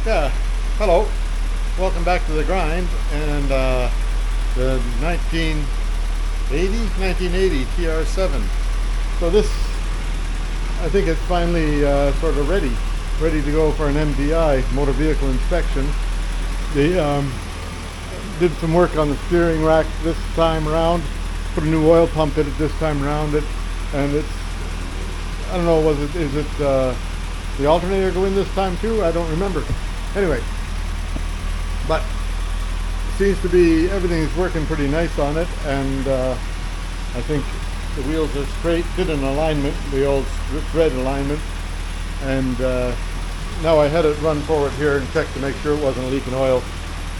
Yeah, hello. Welcome back to the grind and the 1980 TR7. So this, I think it's finally sort of ready to go for an MVI, motor vehicle inspection. They did some work on the steering rack this time around, put a new oil pump in it this time around it, and it's, I don't know, is it the alternator go in this time too? I don't remember. Anyway, but seems to be everything's working pretty nice on it, and I think the wheels are straight, fit in alignment, the old thread alignment, and now I had it run forward here and check to make sure it wasn't leaking oil,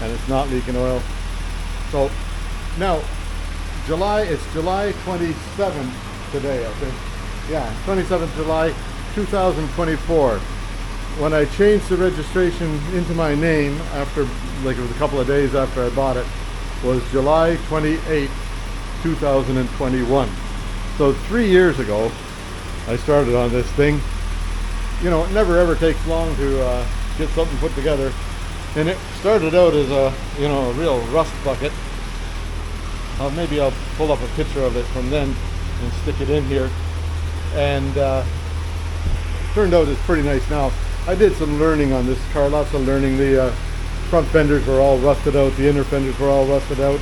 and it's not leaking oil. So now it's July 27th today, I think. Yeah, 27th July 2024. When I changed the registration into my name after, like, it was a couple of days after I bought it, was July 28th, 2021. So 3 years ago, I started on this thing. You know, it never ever takes long to get something put together. And it started out as a real rust bucket. Maybe I'll pull up a picture of it from then and stick it in here. And turned out it's pretty nice now. I did some learning on this car, lots of learning. The front fenders were all rusted out, the inner fenders were all rusted out,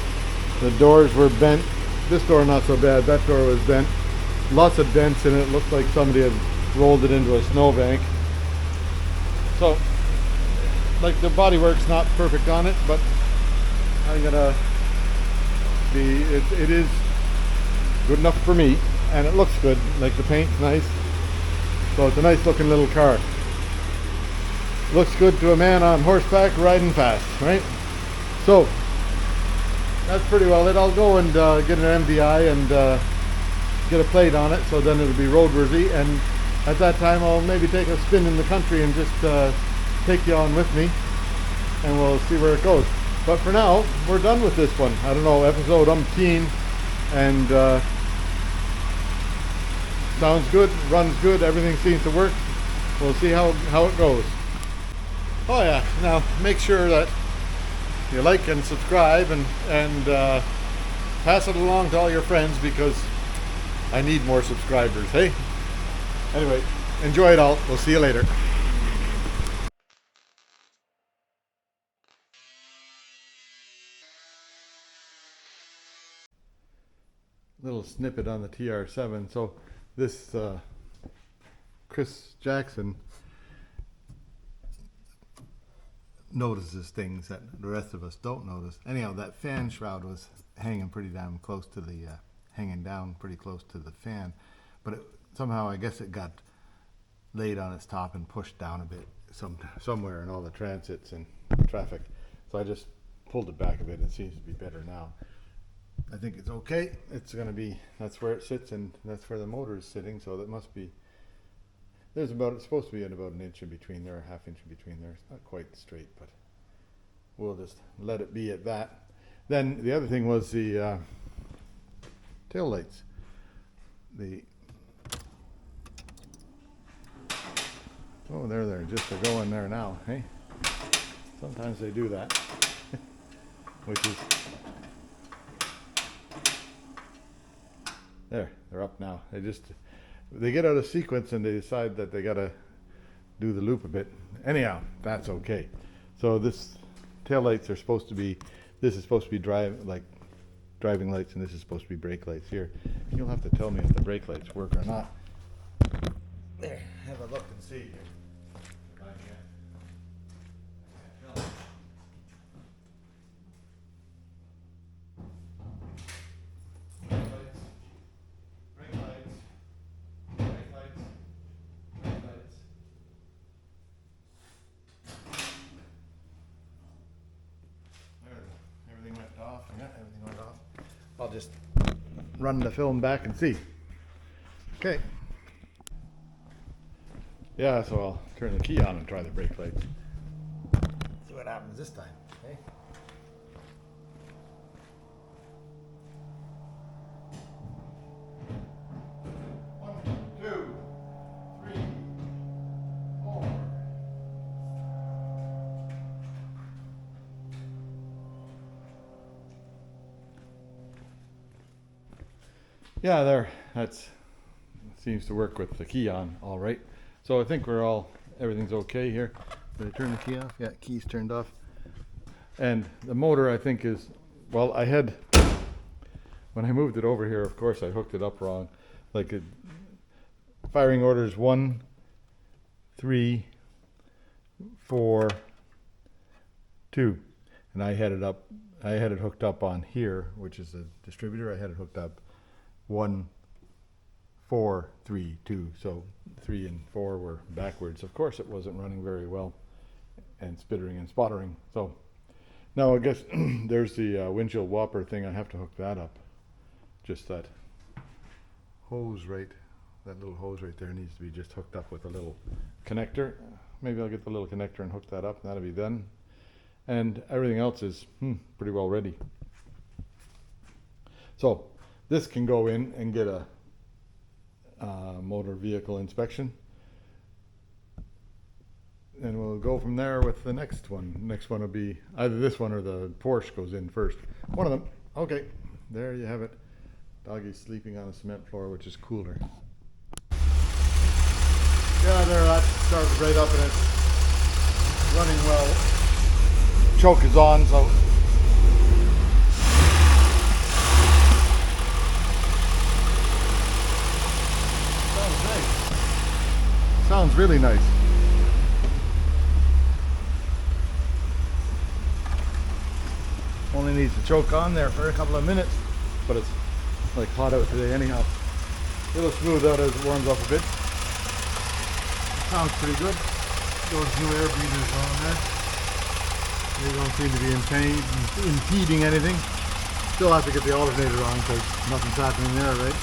the doors were bent. This door not so bad, that door was bent. Lots of dents in it, looked like somebody had rolled it into a snowbank. So, like, the bodywork's not perfect on it, but I'm gonna be, it is good enough for me, and it looks good, like the paint's nice. So it's a nice looking little car. Looks good to a man on horseback riding fast, right? So that's pretty well it. I'll go and get an MVI and get a plate on it, so then it'll be roadworthy, and at that time I'll maybe take a spin in the country and just take you on with me, and we'll see where it goes. But for now, we're done with this one. I don't know, episode umpteen, and sounds good, runs good, everything seems to work. We'll see how it goes. Oh yeah, now make sure that you like and subscribe and pass it along to all your friends, because I need more subscribers, hey? Anyway, enjoy it all. We'll see you later. Little snippet on the TR7. So this Chris Jackson notices things that the rest of us don't notice. Anyhow, that fan shroud was hanging pretty damn close to the hanging down pretty close to the fan, but somehow I guess it got laid on its top and pushed down a bit somewhere in all the transits and traffic. So I just pulled it back a bit, and it seems to be better now. I think it's okay. It's gonna be, that's where it sits, and that's where the motor is sitting, so that must be, it's supposed to be at about an inch in between there, a half inch in between there. It's not quite straight, but we'll just let it be at that. Then the other thing was the tail lights. Oh, they're just a going there now, hey? Sometimes they do that, which is, they're up now. They get out of sequence and they decide that they gotta do the loop a bit. Anyhow, that's okay. So this tail lights are supposed to be, this is supposed to be driving lights, and this is supposed to be brake lights here. You'll have to tell me if the brake lights work or not. There, have a look and see. If I can. Everything went off. Yeah, everything went off. I'll just run the film back and see. Okay. Yeah, so I'll turn the key on and try the brake lights. See what happens this time. Okay. Yeah, there. That's seems to work with the key on all right. So I think everything's okay here. Did I turn the key off? Yeah, key's turned off. And the motor I think is, well, when I moved it over here, of course I hooked it up wrong. Like firing orders 1, 3, 4, 2. And I had it hooked up on here, which is a distributor. I had it hooked up 1, 4, 3, 2. So 3 and 4 were backwards. Of course, it wasn't running very well and spittering and sputtering. So now I guess there's the windshield whopper thing. I have to hook that up. Just that hose that little hose right there needs to be just hooked up with a little connector. Maybe I'll get the little connector and hook that up, and that'll be done. And everything else is pretty well ready. So this can go in and get a motor vehicle inspection, and we'll go from there with the next one. Next one will be either this one or the Porsche goes in first. One of them. Okay, there you have it. Doggy's sleeping on a cement floor, which is cooler. Yeah, there, that started right up and it's running well. Choke is on, so sounds nice. Sounds really nice. Only needs to choke on there for a couple of minutes, but it's like hot out today anyhow. It'll smooth out as it warms up a bit. Sounds pretty good. Those new air breathers on there. They don't seem to be impeding anything. Still have to get the alternator on because nothing's happening there, right?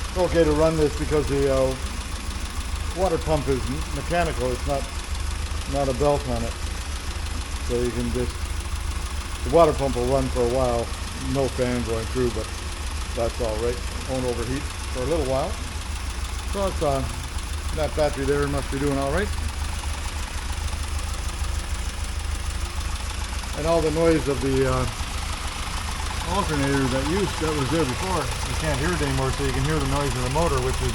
It's okay to run this because the water pump is mechanical. It's not a belt on it. So you can just, the water pump will run for a while. No fan going through, but that's all right. Won't overheat for a little while. So it's that battery there must be doing all right. And all the noise of the alternator that was there before, you can't hear it anymore, so you can hear the noise of the motor, which is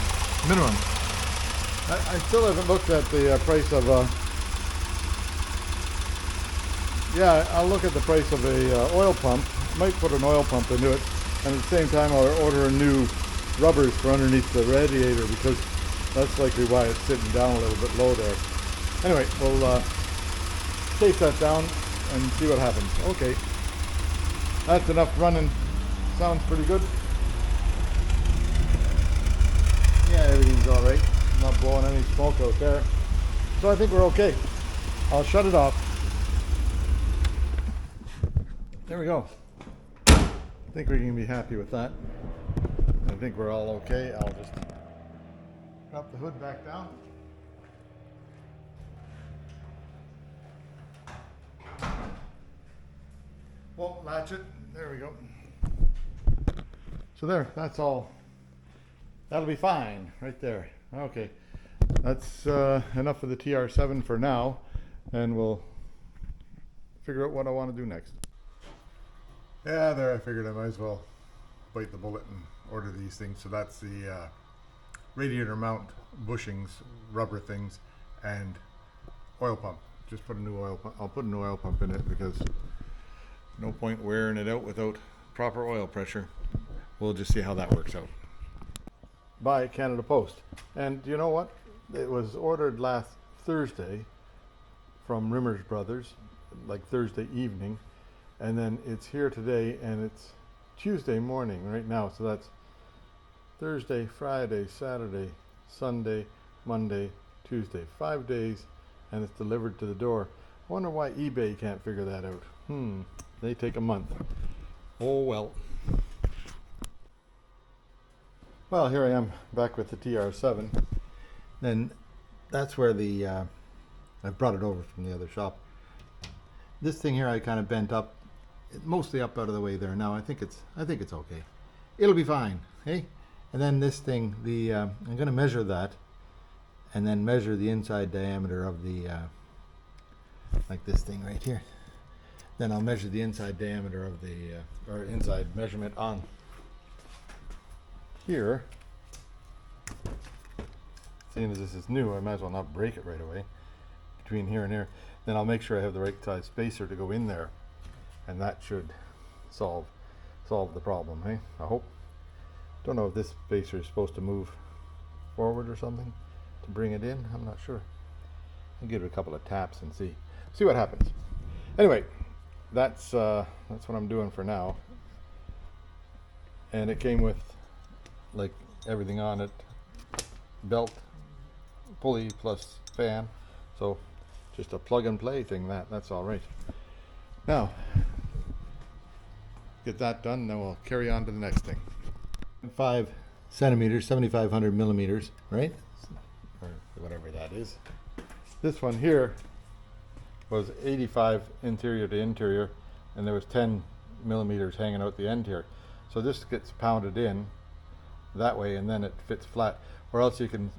minimum. I still haven't looked at the price of yeah, I'll look at the price of a oil pump. Might put an oil pump into it, and at the same time I'll order new rubbers for underneath the radiator, because that's likely why it's sitting down a little bit low there. Anyway, we'll chase that down and see what happens. Okay, that's enough running. Sounds pretty good. Yeah, everything's all right. Not blowing any smoke out there, so I think we're okay. I'll shut it off. There we go. I think we can be happy with that. I think we're all okay. I'll just drop the hood back down. Won't latch it. There we go. So there, that's all. That'll be fine right there. Okay, that's enough of the TR7 for now, and we'll figure out what I want to do next. Yeah, there, I figured I might as well bite the bullet and order these things. So that's the radiator mount bushings, rubber things, and oil pump. Just put a new oil pump. I'll put a new oil pump in it because no point wearing it out without proper oil pressure. We'll just see how that works out. By Canada Post. And you know what? It was ordered last Thursday from Rimmers Brothers, like Thursday evening. And then it's here today, and it's Tuesday morning right now. So that's Thursday, Friday, Saturday, Sunday, Monday, Tuesday. 5 days, and it's delivered to the door. I wonder why eBay can't figure that out. They take a month. Oh well. Well, here I am back with the TR7. Then that's where the I brought it over from the other shop. This thing here I kind of bent up, mostly up out of the way there. Now I think it's okay. It'll be fine, hey? And then this thing, I'm going to measure that, and then measure the inside diameter of the like this thing right here. Then I'll measure the inside diameter of the or inside measurement on here, seeing as this is new, I might as well not break it right away. Between here and here, then I'll make sure I have the right size spacer to go in there, and that should solve the problem, hey? I hope. Don't know if this spacer is supposed to move forward or something to bring it in. I'm not sure. I'll give it a couple of taps and see what happens. Anyway, that's what I'm doing for now. And it came with like everything on it, belt, pulley plus fan. So just a plug and play thing. That's all right. Now get that done, then we'll carry on to the next thing. 5 centimeters, 7,500 millimeters, right? Or whatever that is. This one here was 85 interior to interior, and there was 10 millimeters hanging out the end here. So this gets pounded in that way, and then it fits flat. Or else you can,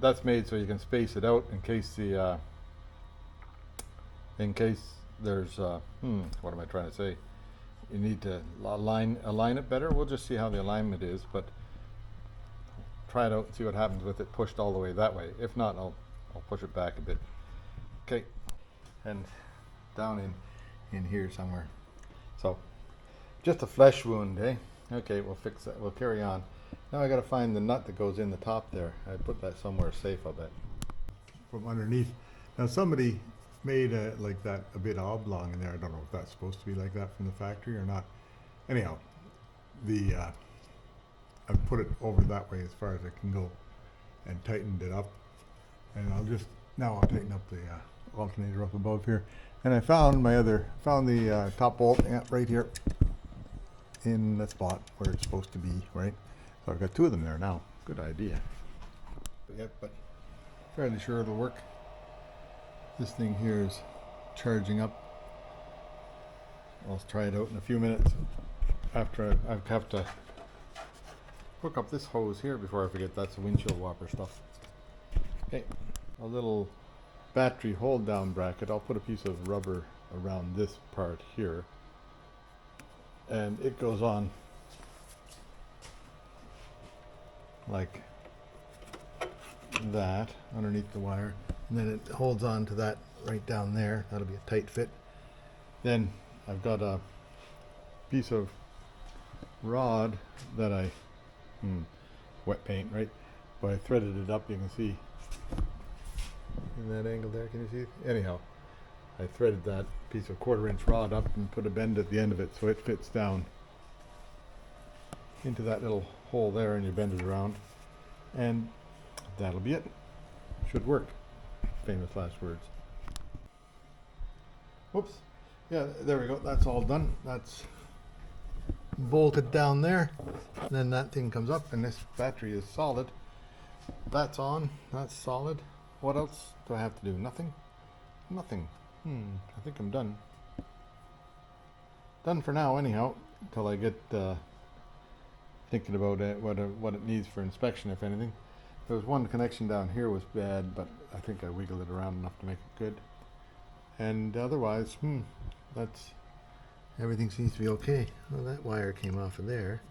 that's made so you can space it out in case the in case there's what am I trying to say? You need to align it better. We'll just see how the alignment is, but try it out and see what happens with it pushed all the way that way. If not, I'll push it back a bit. Okay, and down in here somewhere. So just a flesh wound, eh? Okay, we'll fix that. We'll carry on. Now I got to find the nut that goes in the top there. I put that somewhere safe, I bet. From underneath. Now somebody made like that a bit oblong in there. I don't know if that's supposed to be like that from the factory or not. Anyhow, I put it over that way as far as it can go and tightened it up. And now I'll tighten up the alternator up above here. And I found the top bolt right here in the spot where it's supposed to be, right? So I've got 2 of them there now. Good idea. Yep, but fairly sure it'll work. This thing here is charging up. I'll try it out in a few minutes after I have to hook up this hose here before I forget. That's the windshield wiper stuff. Okay, a little battery hold down bracket. I'll put a piece of rubber around this part here, and it goes on like that underneath the wire, and then it holds on to that right down there. That'll be a tight fit. Then I've got a piece of rod that I wet paint, right? But I threaded it up, you can see in that angle there, can you see it? Anyhow, I threaded that piece of 1/4-inch rod up and put a bend at the end of it so it fits down into that little hole there, and you bend it around, and that'll be it. Should work. Famous last words. Whoops. Yeah, there we go. That's all done. That's bolted down there. Then that thing comes up, and this battery is solid. That's on. That's solid. What else do I have to do? Nothing? Nothing. I think I'm done. Done for now, anyhow, until I get thinking about what it needs for inspection, if anything. There was one connection down here was bad, but I think I wiggled it around enough to make it good. And otherwise, that's everything seems to be okay. Well, that wire came off of there.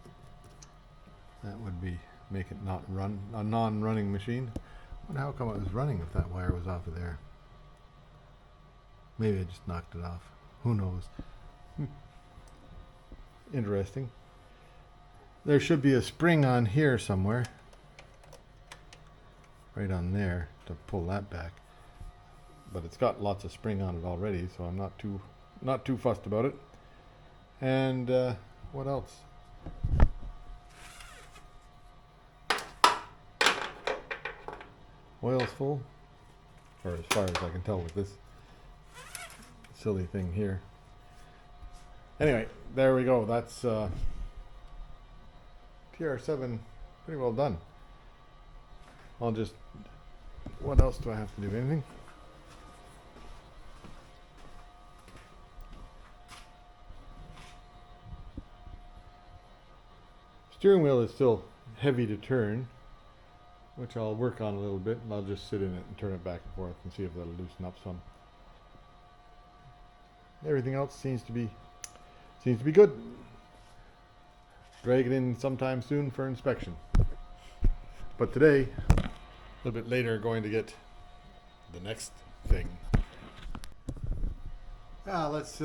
That would make it not run, a non-running machine. I wonder how come it was running if that wire was off of there. Maybe I just knocked it off. Who knows? Interesting. There should be a spring on here somewhere. Right on there to pull that back. But it's got lots of spring on it already, so I'm not too fussed about it. And what else? Oil's full, or as far as I can tell with this silly thing here. Anyway, there we go. That's TR7 pretty well done. I'll just, what else do I have to do? Anything? Steering wheel is still heavy to turn, which I'll work on a little bit, and I'll just sit in it and turn it back and forth and see if that'll loosen up some. Everything else seems to be good. drag it in sometime soon for inspection. But today, a little bit later, going to get the next thing. Let's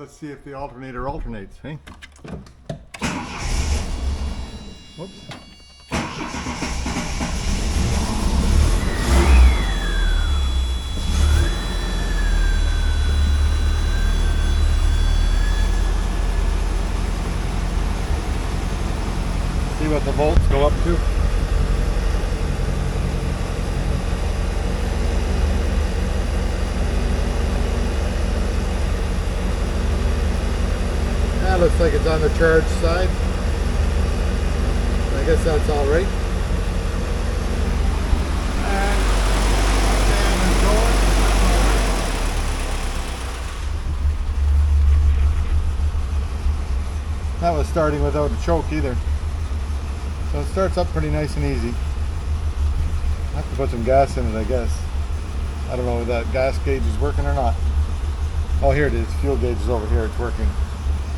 see if the alternator alternates, hey? Whoops. See what the volts go up to. That looks like it's on the charge side. I guess that's all right. And it's going. That was starting without a choke either. So it starts up pretty nice and easy. I have to put some gas in it, I guess. I don't know if that gas gauge is working or not. Oh, here it is. Fuel gauge is over here. It's working.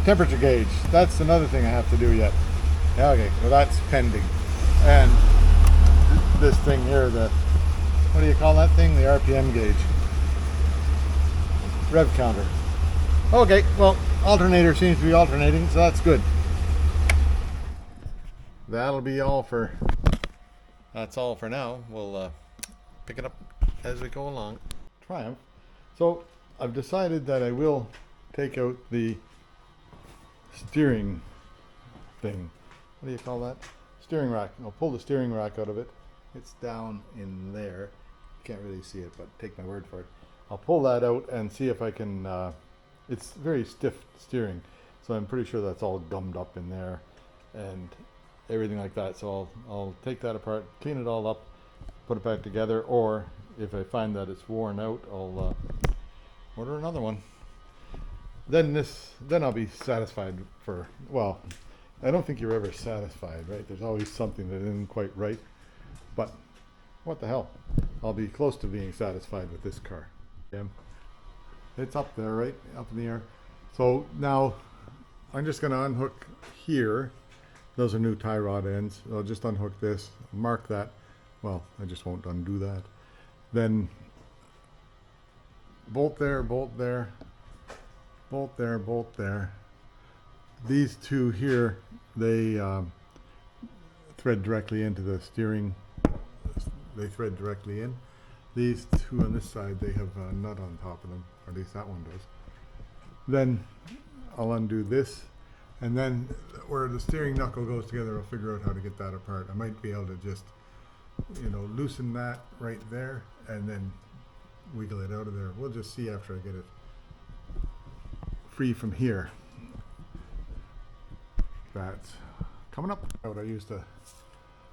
Temperature gauge. That's another thing I have to do yet. Yeah, okay. Well, that's pending. And this thing here, what do you call that thing? The RPM gauge. Rev counter. Okay, well, alternator seems to be alternating, so that's good. That'll be all for, that's all for now. We'll pick it up as we go along. Triumph. So I've decided that I will take out the steering thing. What do you call that? Steering rack. I'll pull the steering rack out of it. It's down in there. You can't really see it, but take my word for it. I'll pull that out and see if I can, it's very stiff steering. So I'm pretty sure that's all gummed up in there and everything like that. So I'll take that apart, clean it all up, put it back together, or if I find that it's worn out, I'll order another one. Then I'll be satisfied for, well, I don't think you're ever satisfied, right? There's always something that isn't quite right, but what the hell? I'll be close to being satisfied with this car. Yeah. It's up there, right? Up in the air. So now I'm just going to unhook here. Those are new tie rod ends. I'll just unhook this, mark that. Well, I just won't undo that. Then bolt there, bolt there, bolt there, bolt there. These two here, they thread directly into the steering. They thread directly in. These two on this side, they have a nut on top of them, or at least that one does. Then I'll undo this. And then where the steering knuckle goes together, I'll figure out how to get that apart. I might be able to just, loosen that right there and then wiggle it out of there. We'll just see after I get it free from here. That's coming up. I used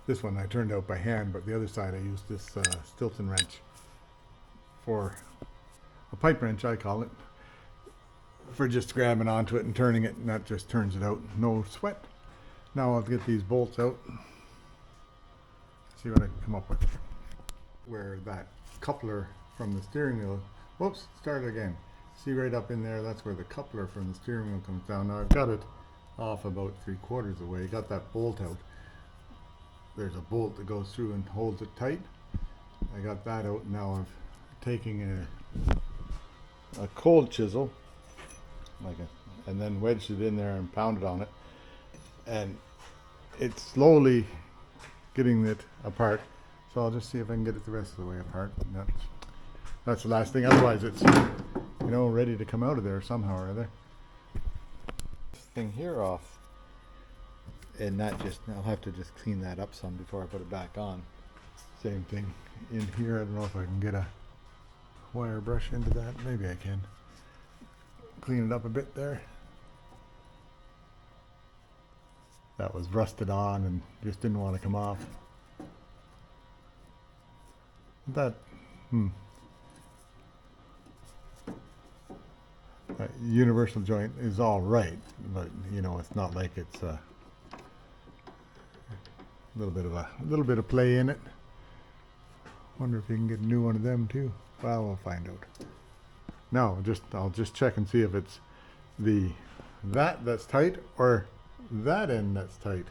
this one I turned out by hand, but the other side I used this Stilton wrench for a pipe wrench, I call it. For just grabbing onto it and turning it, and that just turns it out. No sweat. Now I'll get these bolts out. See what I can come up with. Where that coupler from the steering wheel, whoops, start again. See right up in there, that's where the coupler from the steering wheel comes down. Now I've got it off about 3/4 away. Got that bolt out. There's a bolt that goes through and holds it tight. I got that out. Now I'm taking a cold chisel, and then wedged it in there and pounded on it, and it's slowly getting it apart. So I'll just see if I can get it the rest of the way apart. That's the last thing. Otherwise, it's ready to come out of there somehow or other. This thing here off, and I'll have to just clean that up some before I put it back on. Same thing in here. I don't know if I can get a wire brush into that. Maybe I can. Clean it up a bit there. That was rusted on and just didn't want to come off. That universal joint is all right, but it's not like it's a little bit of play in it. Wonder if you can get a new one of them too. Well, we'll find out. No, I'll just check and see if it's that's tight, or that end that's tight.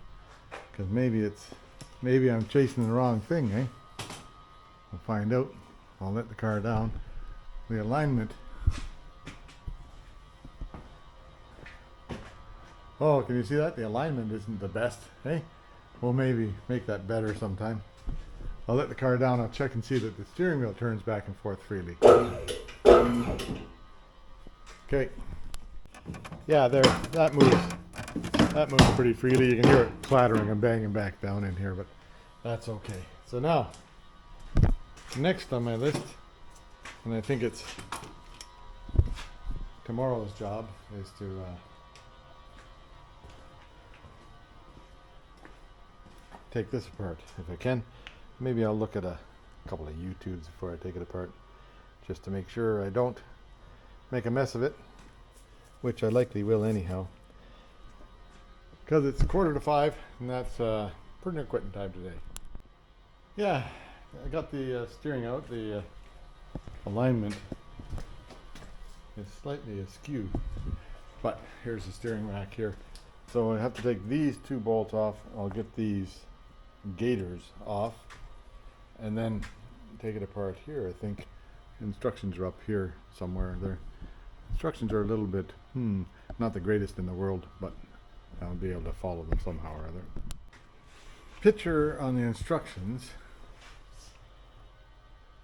Because maybe I'm chasing the wrong thing, eh? We'll find out. I'll let the car down. The alignment. Oh, can you see that? The alignment isn't the best, eh? We'll maybe make that better sometime. I'll let the car down. I'll check and see that the steering wheel turns back and forth freely. Okay. Yeah, there. That moves. That moves pretty freely. You can hear it clattering and banging back down in here, but that's okay. So now, next on my list, and I think it's tomorrow's job, is to take this apart if I can. Maybe I'll look at a couple of YouTubes before I take it apart, just to make sure I don't make a mess of it, which I likely will anyhow, because it's 4:45 and that's pretty near quitting time today. Yeah, I got the steering out. The alignment is slightly askew, but here's the steering rack here. So I have to take these two bolts off. I'll get these gaiters off and then take it apart here. I think instructions are up here somewhere. Their instructions are a little bit not the greatest in the world, but I'll be able to follow them somehow or other. Picture on the instructions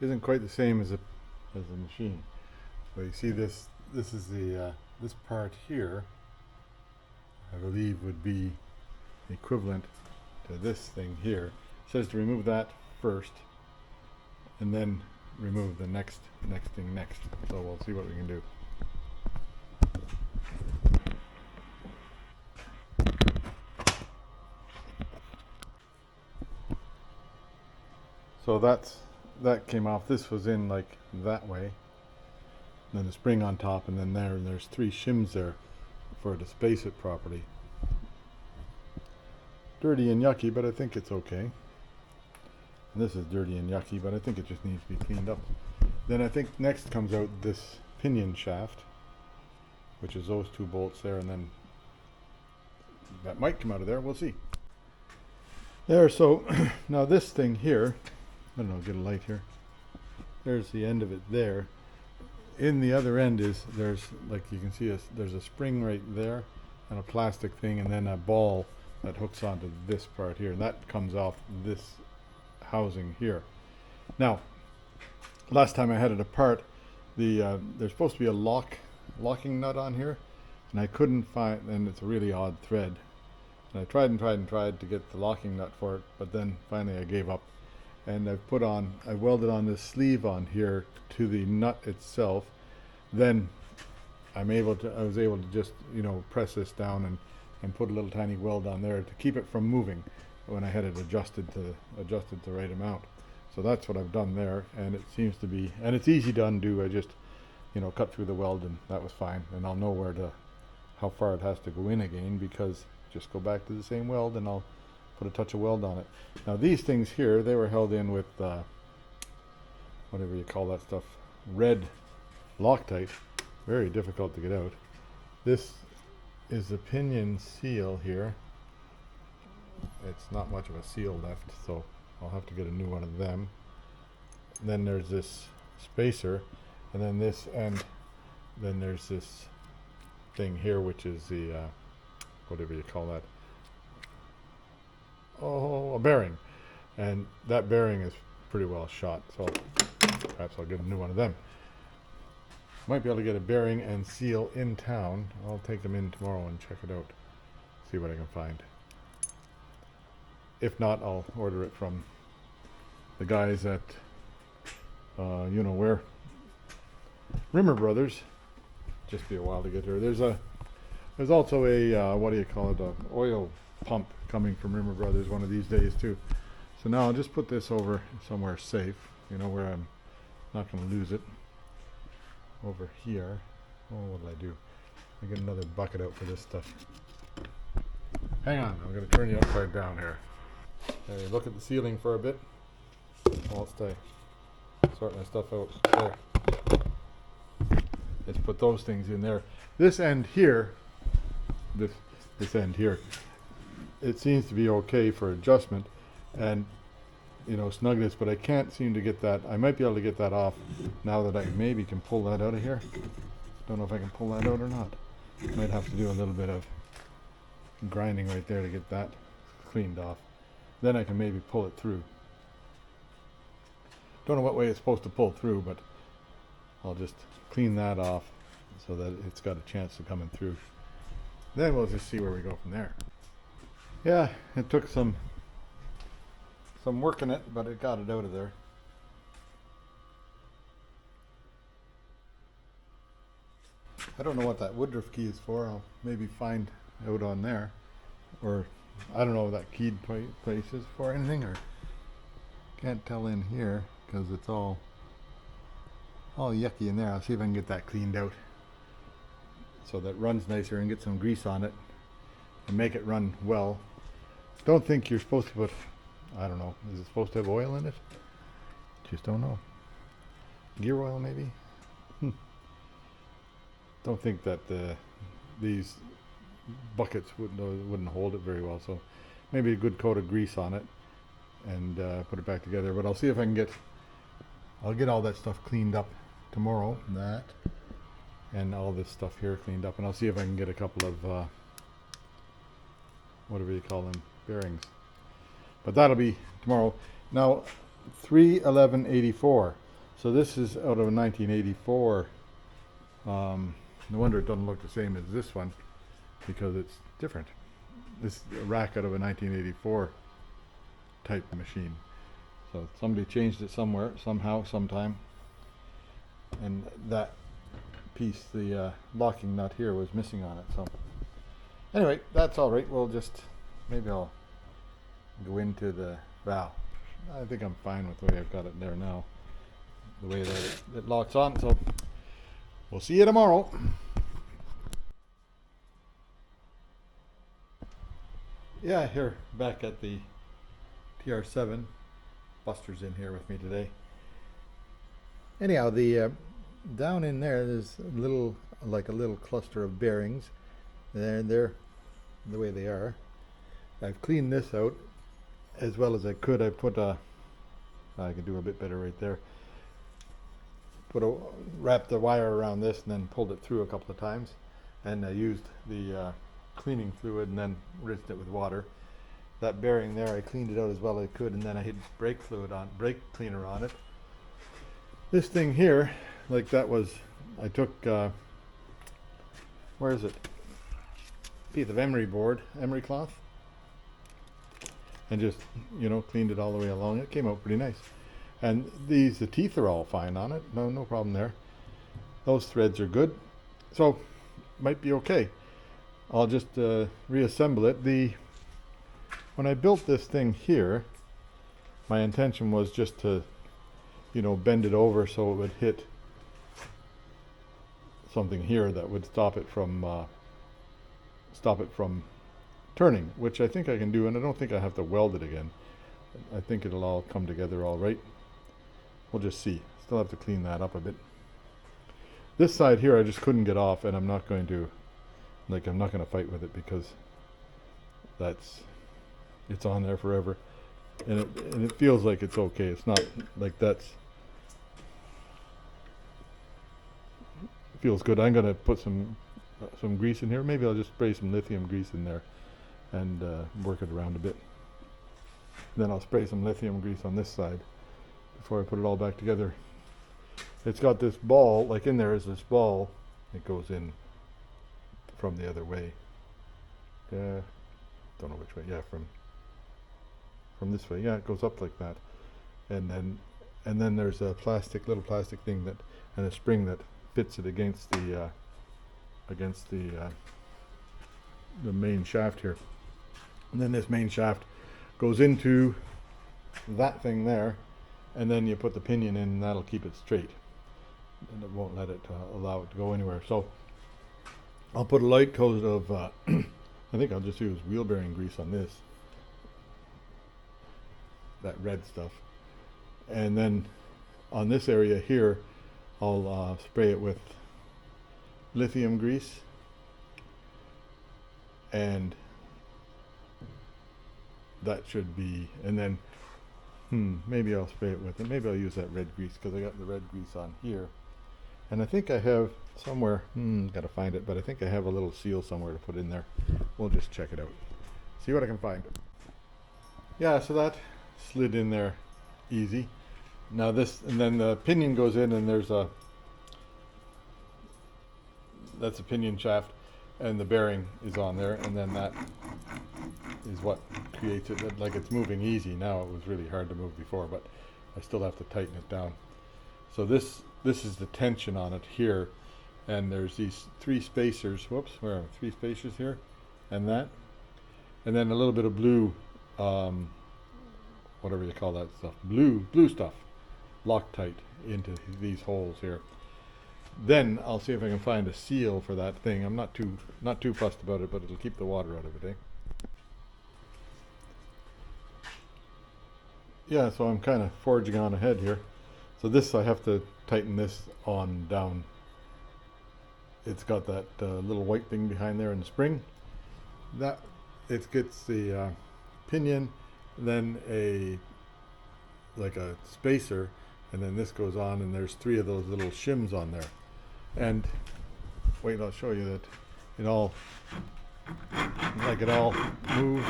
isn't quite the same as the machine. So you see this is the this part here, I believe would be equivalent to this thing here. It says to remove that first and then remove the next thing next. So we'll see what we can do. So that came off. This was in like that way. And then the spring on top, and then there's 3 shims there for to space it properly. Dirty and yucky, but I think it's okay. And this is dirty and yucky, but I think it just needs to be cleaned up. Then I think next comes out this pinion shaft, which is those 2 bolts there, and then that might come out of there. We'll see. There, so now this thing here, I don't know, get a light here. There's the end of it there. In the other end there's, like you can see, there's a spring right there and a plastic thing, and then a ball that hooks onto this part here, and that comes off this housing here. Now, last time I had it apart, there's supposed to be a locking nut on here, and I couldn't find, and it's a really odd thread. And I tried to get the locking nut for it, but then finally I gave up. And I welded on this sleeve on here to the nut itself. Then I was able to just, press this down and put a little tiny weld on there to keep it from moving when I had it adjusted to the right amount. So that's what I've done there, and it seems to be, and it's easy to undo. I just, cut through the weld, and that was fine. And I'll know how far it has to go in again, because just go back to the same weld and I'll put a touch of weld on it. Now these things here, they were held in with whatever you call that stuff, red Loctite. Very difficult to get out. This is the pinion seal here. It's not much of a seal left, so I'll have to get a new one of them. And then there's this spacer, and then this, and then there's this thing here, which is the whatever you call that. Oh, a bearing. And that bearing is pretty well shot, so perhaps I'll get a new one of them. Might be able to get a bearing and seal in town. I'll take them in tomorrow and check it out, see what I can find. If not, I'll order it from the guys at you know where, Rimmer Brothers. Just be a while to get there. There's also a what do you call it, a oil pump coming from Rimmer Brothers one of these days too. So now I'll just put this over somewhere safe, where I'm not going to lose it. Over here. Oh, what did I do? I get another bucket out for this stuff. Hang on, I'm going to turn you upside down here. Okay, look at the ceiling for a bit. I'll stay. Sort my stuff out there. Let's put those things in there. This end here, this this end here. It seems to be okay for adjustment and, you know, snugness, but I can't seem to get that. I might be able to get that off now that I maybe can pull that out of here. Don't know if I can pull that out or not. Might have to do a little bit of grinding right there to get that cleaned off. Then I can maybe pull it through. Don't know what way it's supposed to pull through, but I'll just clean that off so that it's got a chance of coming through. Then we'll just see where we go from there. Yeah, it took some working it, but it got it out of there. I don't know what that Woodruff key is for. I'll maybe find out on there. Or I don't know what that keyed place is for anything, or can't tell in here because it's all yucky in there. I'll see if I can get that cleaned out so that it runs nicer and get some grease on it and make it run well. Don't think you're supposed to put, I don't know, is it supposed to have oil in it? Just don't know. Gear oil maybe? Don't think that these buckets wouldn't hold it very well, so maybe a good coat of grease on it and put it back together. But I'll see if I can I'll get all that stuff cleaned up tomorrow, and all this stuff here cleaned up, and I'll see if I can get a couple of whatever you call them, bearings. But that'll be tomorrow. Now 31184, so this is out of a 1984. No wonder it doesn't look the same as this one, because it's different. This is a rack out of a 1984 type machine. So somebody changed it somewhere, somehow, sometime. And that piece, the locking nut here, was missing on it. So anyway, that's all right. We'll just, maybe I'll go into the valve. I think I'm fine with the way I've got it there now, the way that it locks on. So we'll see you tomorrow. Yeah, here, back at the TR7. Buster's in here with me today. Anyhow, the down in there's a little cluster of bearings. They're the way they are. I've cleaned this out as well as I could. I put I could do a bit better right there. Wrapped the wire around this and then pulled it through a couple of times, and I used the cleaning fluid and then rinsed it with water. That bearing there, I cleaned it out as well as I could, and then I hit brake cleaner on it. This thing here, like that was, I took where is it? Piece of emery cloth, and just, you know, cleaned it all the way along. It came out pretty nice. And the teeth are all fine on it. No problem there. Those threads are good. So, might be okay. I'll just reassemble it. When I built this thing here, my intention was just to, you know, bend it over so it would hit something here that would stop it from turning, which I think I can do, and I don't think I have to weld it again. I think it'll all come together all right. We'll just see. Still have to clean that up a bit. This side here I just couldn't get off, and I'm not going to fight with it, because it's on there forever, and it feels like it's okay. It's not like it feels good. I'm gonna put some grease in here. Maybe I'll just spray some lithium grease in there and work it around a bit. Then I'll spray some lithium grease on this side before I put it all back together. It's got this ball, like in there is this ball. It goes in from the other way. Don't know which way. Yeah, from this way. Yeah, it goes up like that, and then there's a little plastic thing and a spring that fits it against the main shaft here. And then this main shaft goes into that thing there, and then you put the pinion in, and that'll keep it straight, and it won't let it allow it to go anywhere. So I'll put a light coat of I think I'll just use wheel bearing grease on this, that red stuff, and then on this area here I'll spray it with lithium grease, and that should be, and then maybe I'll spray it with it. Maybe I'll use that red grease because I got the red grease on here. And I think I have somewhere, gotta find it, but I think I have a little seal somewhere to put in there. We'll just check it out. See what I can find. Yeah, so that slid in there easy. Now this, and then the pinion goes in, and there's that's a pinion shaft, and the bearing is on there, and then that is what creates it. Like, it's moving easy now. It was really hard to move before, but I still have to tighten it down. So this is the tension on it here, and there's these 3 spacers. Whoops, where are 3 spacers here, and that, and then a little bit of blue, whatever you call that stuff, blue stuff, Loctite into these holes here. Then I'll see if I can find a seal for that thing. I'm not too fussed about it, but it'll keep the water out of it, eh? Yeah, so I'm kind of forging on ahead here. So this, I have to tighten this on down. It's got that little white thing behind there in the spring. That it gets the pinion, then like a spacer, and then this goes on, and there's 3 of those little shims on there. And wait, I'll show you that it all moves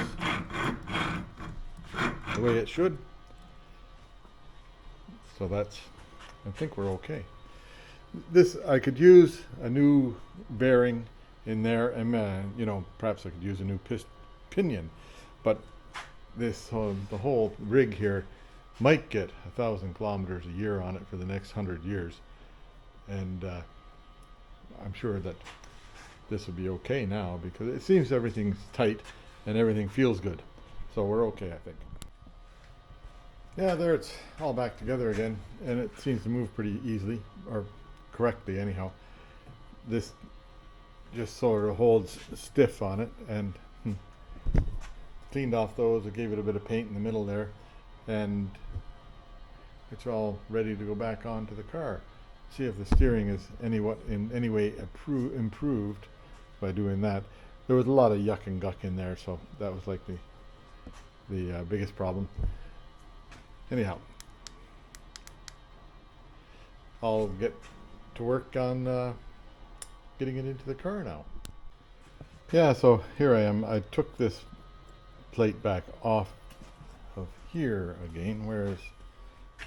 the way it should. So that's, I think we're okay. This, I could use a new bearing in there, and you know, perhaps I could use a new pinion, but this the whole rig here might get 1,000 kilometers a year on it for the next 100 years, and I'm sure that this will be okay now, because it seems everything's tight and everything feels good, so we're okay, I think. Yeah, there it's all back together again, and it seems to move pretty easily, or correctly anyhow. This just sort of holds stiff on it, and cleaned off those. I gave it a bit of paint in the middle there, and it's all ready to go back onto the car. See if the steering is in any way improved by doing that. There was a lot of yuck and guck in there, so that was like the biggest problem. Anyhow, I'll get to work on getting it into the car now. Yeah, so here I am. I took this plate back off of here again. Whereas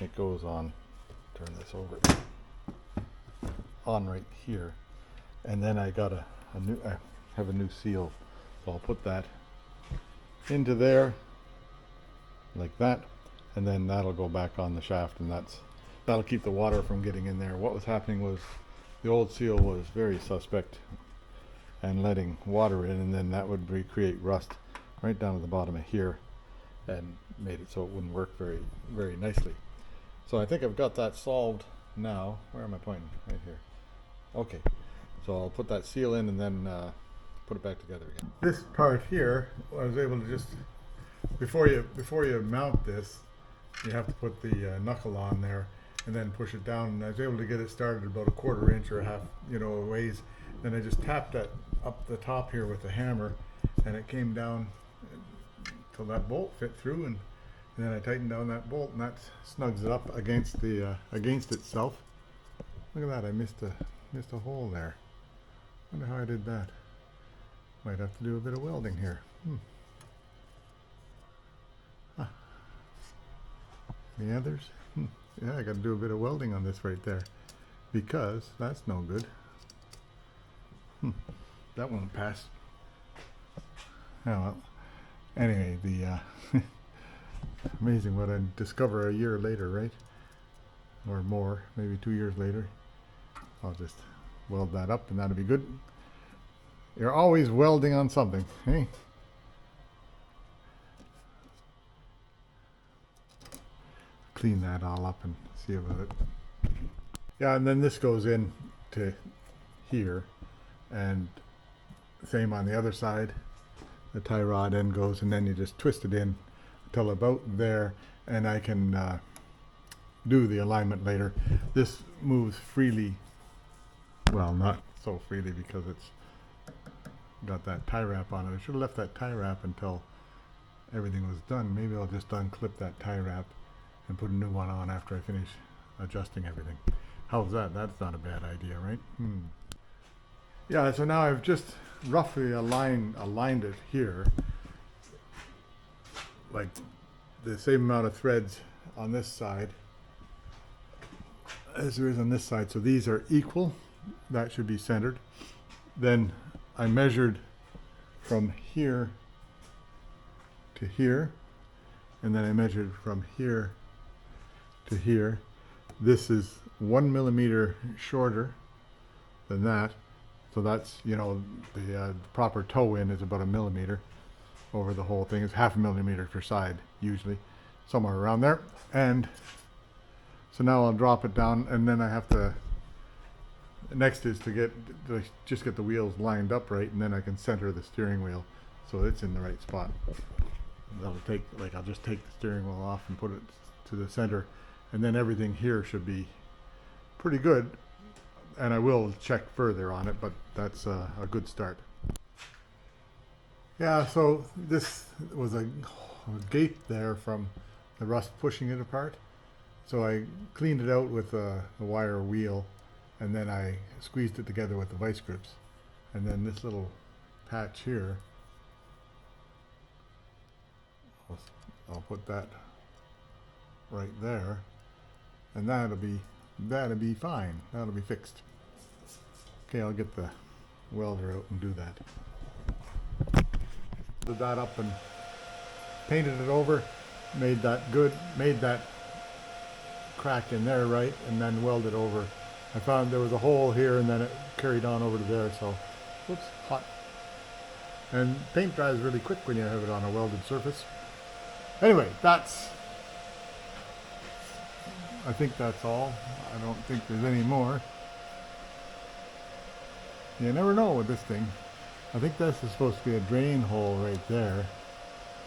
it goes on, turn this over, on right here, and then I got I have a new seal, so I'll put that into there like that, and then that'll go back on the shaft, and that'll keep the water from getting in there. What was happening was the old seal was very suspect and letting water in, and then that would create rust right down at the bottom of here, and made it so it wouldn't work very, very nicely. So I think I've got that solved now. Where am I pointing? Right here. Okay, so I'll put that seal in and then put it back together again. This part here, I was able to just, before you mount this, you have to put the knuckle on there and then push it down, and I was able to get it started about a 1/4 inch or a half, a ways. Then I just tapped that up the top here with the hammer, and it came down till that bolt fit through, and then I tightened down that bolt, and that snugs it up against the against itself. Look at that, I missed a hole there. Wonder how I did that. Might have to do a bit of welding here. Huh. The others? Yeah, I got to do a bit of welding on this right there, because that's no good. That won't pass. Oh well. Anyway, the amazing what I discover a year later, right? Or more, maybe 2 years later. I'll just weld that up, and that'll be good. You're always welding on something, hey? Clean that all up and see about it. Yeah, and then this goes in to here, and same on the other side. The tie rod end goes, and then you just twist it in until about there, and I can do the alignment later. This moves freely. Well, not so freely because it's got that tie wrap on it. I should have left that tie wrap until everything was done. Maybe I'll just unclip that tie wrap and put a new one on after I finish adjusting everything. How's that? That's not a bad idea, right? Yeah, so now I've just roughly aligned it here, like the same amount of threads on this side as there is on this side. So these are equal. That should be centered. Then I measured from here to here, and then I measured from here to here. This is 1 millimeter shorter than that. So that's, you know, the proper toe in is about 1 millimeter over the whole thing. It's 0.5 millimeter per side, usually, somewhere around there. And so now I'll drop it down, and then I have to, next is to just get the wheels lined up right, and then I can center the steering wheel so it's in the right spot. That'll take, like, I'll just take the steering wheel off and put it to the center, and then everything here should be pretty good. And I will check further on it, but that's a good start. Yeah, so this was a gate there from the rust pushing it apart. So I cleaned it out with a wire wheel, and then I squeezed it together with the vice grips. And then this little patch here, I'll put that right there, and that'll be fine. That'll be fixed. Okay, I'll get the welder out and do that. Did that up and painted it over, made that good, made that crack in there right, and then welded over. I found there was a hole here, and then it carried on over to there, so, whoops, hot. And paint dries really quick when you have it on a welded surface. Anyway, I think that's all. I don't think there's any more. You never know with this thing. I think this is supposed to be a drain hole right there.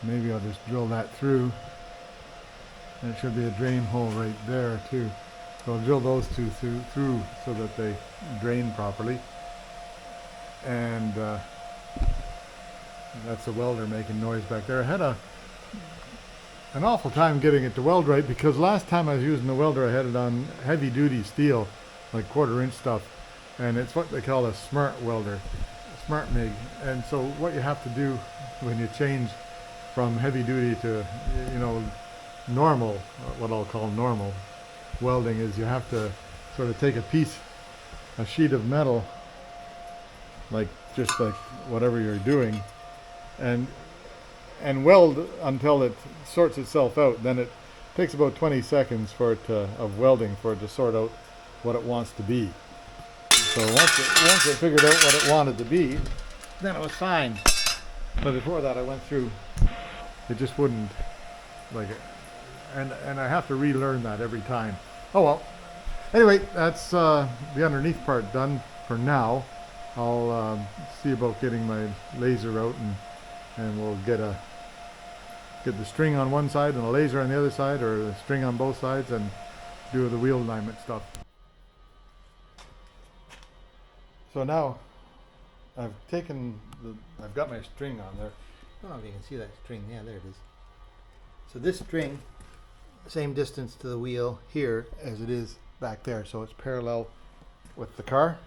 Maybe I'll just drill that through. And it should be a drain hole right there too. So I'll drill those two through so that they drain properly. And that's a welder making noise back there. I had an awful time getting it to weld right, because last time I was using the welder I had it on heavy duty steel, like 1/4 inch stuff, and it's what they call a smart welder, smart MIG. And so what you have to do when you change from heavy duty to, you know, normal, what I'll call normal welding, is you have to sort of take a sheet of metal, like just like whatever you're doing, and weld until it sorts itself out. Then it takes about 20 seconds for it of welding for it to sort out what it wants to be. So once it figured out what it wanted to be, then it was fine. But before that I went through, it just wouldn't, like, and I have to relearn that every time. Oh well. Anyway, that's the underneath part done for now. I'll see about getting my laser out, and we'll get the string on one side and a laser on the other side, or the string on both sides, and do the wheel alignment stuff. So now I've got my string on there. I don't know if you can see that string. Yeah, there it is. So this string, same distance to the wheel here as it is back there, so it's parallel with the car.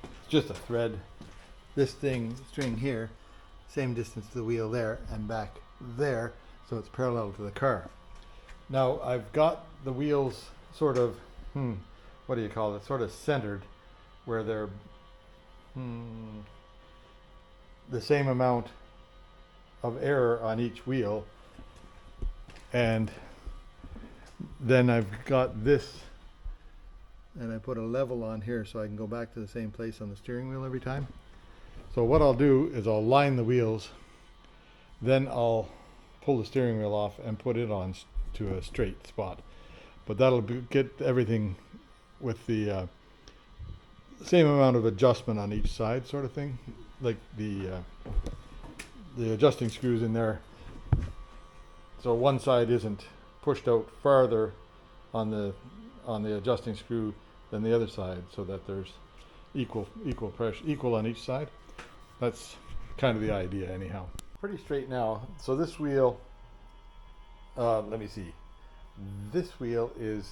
It's just a thread. This string here, same distance to the wheel there and back there, so it's parallel to the car. Now I've got the wheels sort of, what do you call it, sort of centered, where they're the same amount of error on each wheel. And then I've got this, and I put a level on here so I can go back to the same place on the steering wheel every time. So what I'll do is I'll line the wheels, then I'll pull the steering wheel off and put it on to a straight spot. But that'll get everything with the same amount of adjustment on each side, sort of thing, like the adjusting screws in there, so one side isn't pushed out farther on the adjusting screw than the other side, so that there's, equal pressure, equal on each side. That's kind of the idea anyhow. Pretty straight now. So this wheel, let me see. This wheel is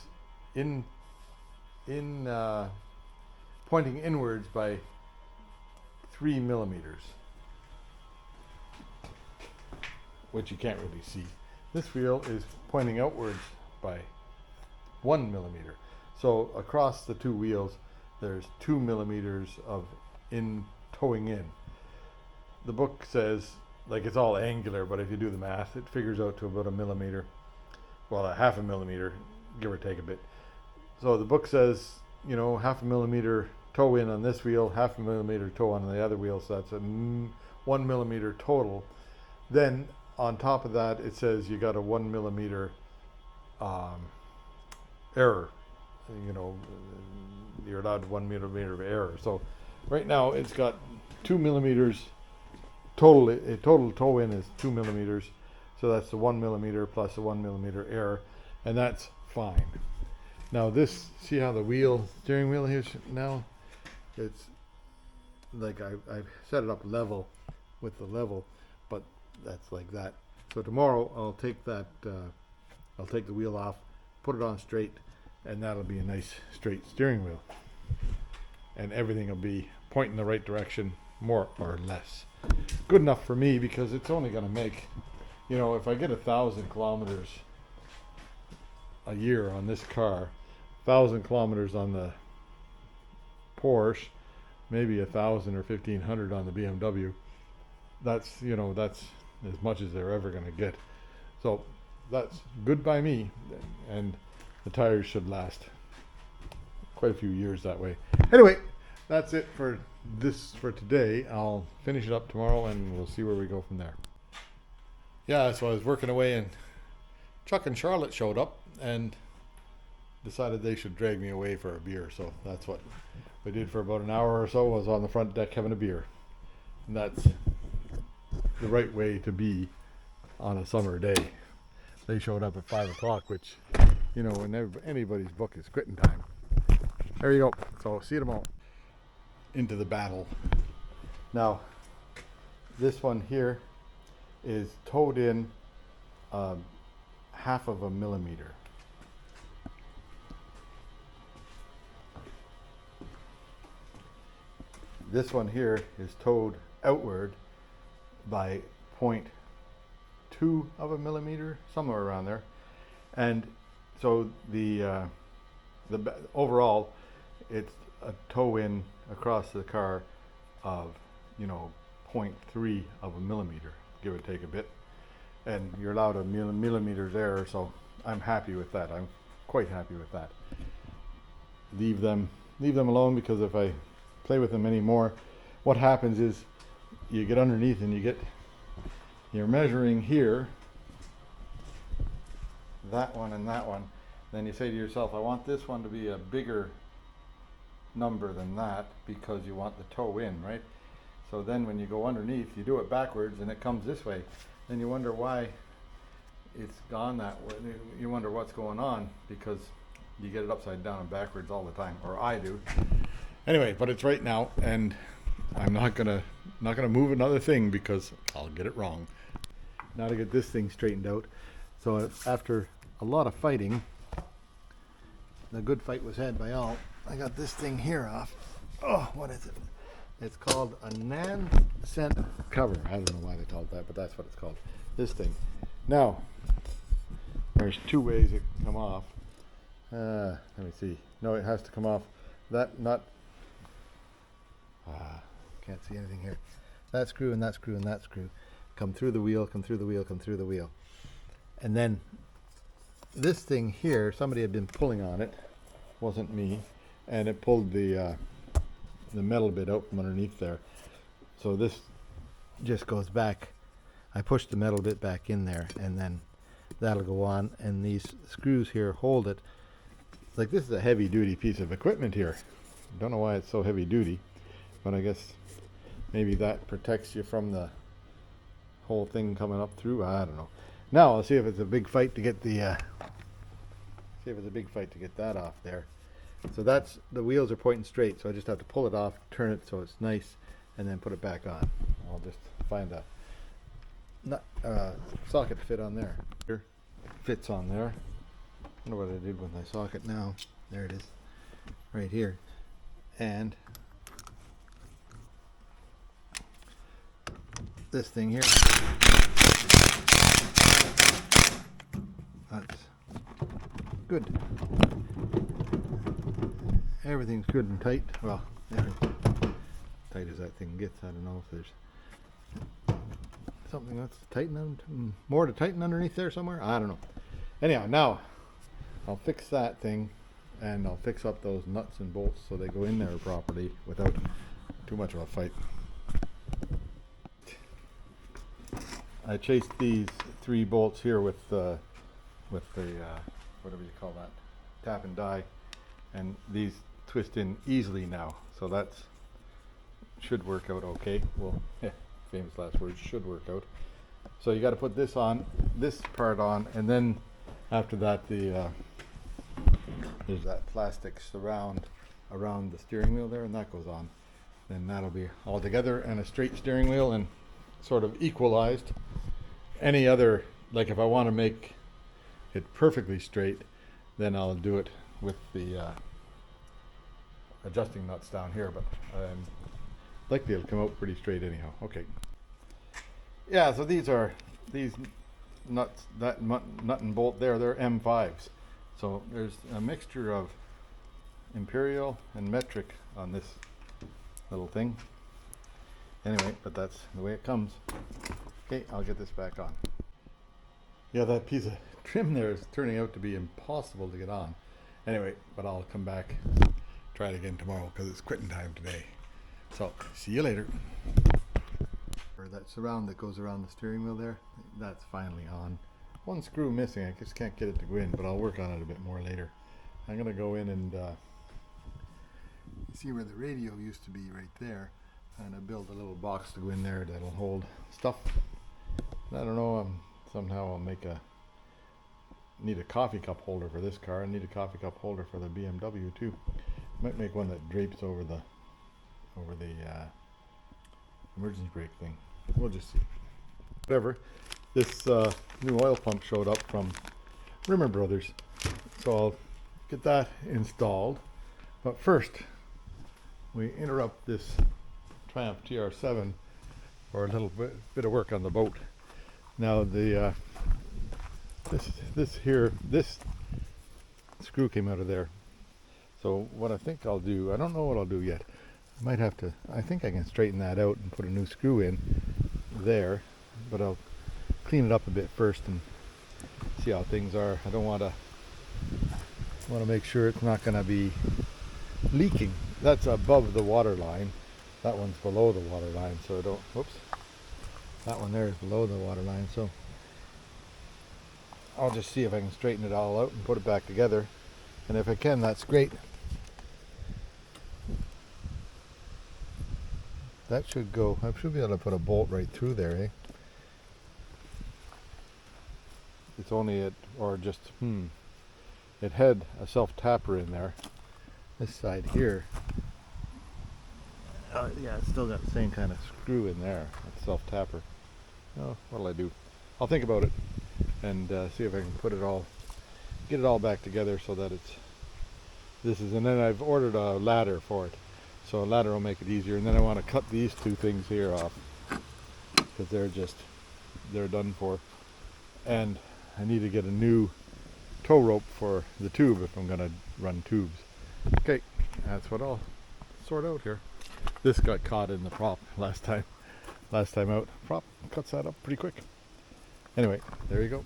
in pointing inwards by 3 millimeters, which you can't really see. This wheel is pointing outwards by 1 millimeter. So across the two wheels, there's 2 millimeters of towing in. The book says, like, it's all angular, but if you do the math, it figures out to about a millimeter. Well, a half a millimeter, give or take a bit. So the book says, you know, half a millimeter toe in on this wheel, half a millimeter toe on the other wheel, so that's a 1 millimeter total. Then on top of that, it says you got a 1 millimeter error. You know, you're allowed 1 millimeter of error. So right now it's got 2 millimeters total. Total toe in is 2 millimeters. So that's the 1 millimeter plus the 1 millimeter error, and that's fine. Now this, see how the steering wheel here now, it's like I've set it up level with the level, but that's like that. So tomorrow I'll take that, I'll take the wheel off, put it on straight, and that'll be a nice straight steering wheel. And everything will be pointing the right direction, more or less. Good enough for me, because it's only going to make, you know, if I get 1,000 kilometers a year on this car, 1,000 kilometers on the Porsche, maybe 1,000 or 1,500 on the BMW. That's, you know, that's as much as they're ever going to get. So that's good by me, and the tires should last quite a few years that way. Anyway, that's it for today. I'll finish it up tomorrow, and we'll see where we go from there. Yeah, so I was working away, and Chuck and Charlotte showed up and decided they should drag me away for a beer. So that's what we did for about an hour or so, was on the front deck having a beer. And that's the right way to be on a summer day. They showed up at 5 o'clock, which, you know, when anybody's book is quitting time. There you go. So see you tomorrow. Into the battle. Now, this one here is towed in half of a millimeter. This one here is towed outward by 0.2 of a millimeter, somewhere around there. And so the overall, it's a toe in across the car of, you know, 0.3 of a millimeter, give or take a bit. And you're allowed a millimeter's error, so I'm happy with that. I'm quite happy with that. Leave them alone, because if I play with them anymore, what happens is you get underneath and you're measuring here, that one and that one. Then you say to yourself, I want this one to be a bigger number than that, because you want the toe in, right? So then when you go underneath, you do it backwards and it comes this way. Then you wonder why it's gone that way. You wonder what's going on, because you get it upside down and backwards all the time, or I do. Anyway, but it's right now, and I'm not gonna move another thing, because I'll get it wrong. Now to get this thing straightened out. So after a lot of fighting, the good fight was had by all. I got this thing here off. Oh, what is it? It's called a Nan-Cent cover. I don't know why they call it that, but that's what it's called. This thing. Now, there's two ways it can come off. Let me see. No, it has to come off. That nut. Can't see anything here. That screw and that screw and that screw come through the wheel, come through the wheel, come through the wheel. And then this thing here, somebody had been pulling on it, wasn't me, and it pulled the metal bit out from underneath there. So this just goes back. I push the metal bit back in there, and then that'll go on, and these screws here hold it. Like, this is a heavy duty piece of equipment here. Don't know why it's so heavy duty, but I guess maybe that protects you from the whole thing coming up through. I don't know. Now I'll see if it's a big fight to get the see if it's a big fight to get that off there. So that's, the wheels are pointing straight, so I just have to pull it off, turn it so it's nice, and then put it back on. I'll just find a socket to fit on there. Here, fits on there. I wonder what I did with my socket now. There it is, right here. And this thing here, that's good. Everything's good and tight. Well, tight as that thing gets. I don't know if there's something that's more to tighten underneath there somewhere. I don't know. Anyhow, now I'll fix that thing, and I'll fix up those nuts and bolts so they go in there properly without too much of a fight. I chased these 3 bolts here with the whatever you call that, tap and die, and these twist in easily now, so that's should work out okay. Well, yeah, famous last words, should work out. So you got to put this on, this part on, and then after that there's that plastic surround around the steering wheel there, and that goes on. Then that'll be all together and a straight steering wheel and sort of equalized. Any other, like if I want to make it perfectly straight, then I'll do it with the adjusting nuts down here, but likely it'll come out pretty straight anyhow. Okay. Yeah, so these nuts, that nut and bolt there, they're M5s. So there's a mixture of imperial and metric on this little thing. Anyway, but that's the way it comes. Okay, I'll get this back on. Yeah, that piece of trim there is turning out to be impossible to get on. Anyway, but I'll come back, try it again tomorrow because it's quitting time today. So, see you later. Or that surround that goes around the steering wheel there, that's finally on. One screw missing, I just can't get it to go in, but I'll work on it a bit more later. I'm going to go in and see where the radio used to be right there, and I build a little box to go in there that'll hold stuff. I don't know, somehow I'll need a coffee cup holder for this car. I need a coffee cup holder for the BMW too. Might make one that drapes over the emergency brake thing. We'll just see. Whatever. This new oil pump showed up from Rimmer Brothers, so I'll get that installed. But first, we interrupt this Triumph TR7 for a little bit of work on the boat. Now the this screw came out of there. So what I think I'll do, I don't know what I'll do yet. I might have to, I think I can straighten that out and put a new screw in there, but I'll clean it up a bit first and see how things are. I don't want to make sure it's not going to be leaking. That's above the water line. That one's below the water line, so I don't, whoops. That one there is below the water line, so I'll just see if I can straighten it all out and put it back together. And if I can, that's great. That should go, I should be able to put a bolt right through there, eh? It's only it had a self-tapper in there. This side here, yeah, it's still got the same kind of screw in there, that self-tapper. Oh, what'll I do? I'll think about it and see if I can get it all back together so that and then I've ordered a ladder for it. So a ladder will make it easier, and then I want to cut these 2 things here off because they're done for. And I need to get a new tow rope for the tube if I'm going to run tubes. Okay, that's what I'll sort out here. This got caught in the prop last time out. Prop cuts that up pretty quick. Anyway, there you go.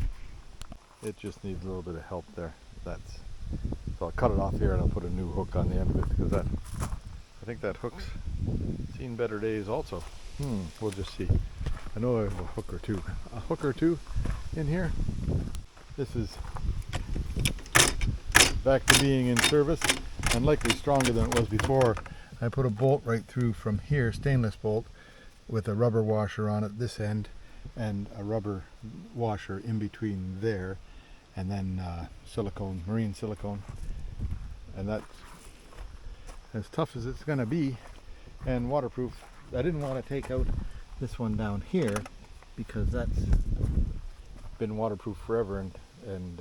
It just needs a little bit of help there. So I'll cut it off here and I'll put a new hook on the end of it because I think that hook's seen better days also. We'll just see. I know I have a hook or two in here. This is back to being in service and likely stronger than it was before. I put a bolt right through from here, stainless bolt, with a rubber washer on it this end and a rubber washer in between there, and then silicone, marine silicone, and that as tough as it's gonna be and waterproof. I didn't want to take out this one down here because that's been waterproof forever, and